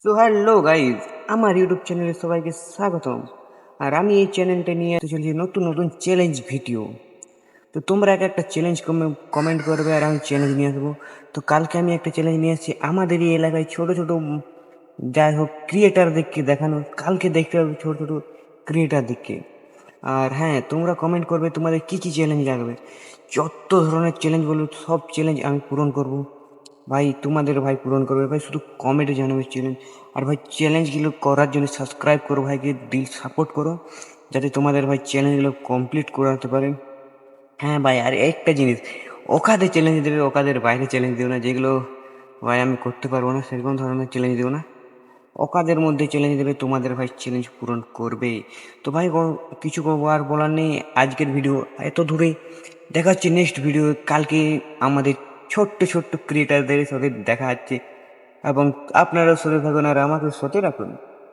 তো hello guys, আমার YouTube চ্যানেলে সবাইকে স্বাগতম। আর আমি এই চ্যানেলটা নিয়ে আসতে চলেছি নতুন নতুন চ্যালেঞ্জ ভিডিও। তো তোমরা একটা চ্যালেঞ্জ কমেন্ট করবে আর আমি চ্যালেঞ্জ নিয়ে আসবো। তো কালকে আমি একটা চ্যালেঞ্জ নিয়ে আসছি আমাদের এই এলাকায় ছোট ছোট যাই হোক ক্রিয়েটারদেরকে দেখানো। কালকে দেখতে হবে ছোট ছোট ক্রিয়েটারদেরকে। আর হ্যাঁ, তোমরা কমেন্ট করবে তোমাদের কি কি চ্যালেঞ্জ লাগবে। যত ধরনের চ্যালেঞ্জ বলবে সব চ্যালেঞ্জ আমি পূরণ করব ভাই। তোমাদের ভাই পূরণ করবে ভাই, শুধু কমেন্টে জানাবে চ্যালেঞ্জ। আর ভাই চ্যালেঞ্জগুলো করার জন্য সাবস্ক্রাইব করো ভাইকে, দিল সাপোর্ট করো যাতে তোমাদের ভাই চ্যালেঞ্জগুলো কমপ্লিট করাতে পারে। হ্যাঁ ভাই, আর একটা জিনিস, ওকাদের চ্যালেঞ্জ দেবে, ওকাদের বাইরে চ্যালেঞ্জ দেবে না। যেগুলো ভাই আমি করতে পারবো না সেরকম ধরনের চ্যালেঞ্জ দেবো না। অকাদের মধ্যে চ্যালেঞ্জ দেবে, তোমাদের ভাই চ্যালেঞ্জ পূরণ করবে। তো ভাই কিছু আর বলার নেই। আজকের ভিডিও এত দূরে, দেখা হচ্ছে নেক্সট ভিডিও কালকে। আমাদের ছোট্ট ছোট্ট ক্রিয়েটারদের সাথে দেখা যাচ্ছে, এবং আপনারা সাথে থাকুন আর আমাকে সাথে রাখুন।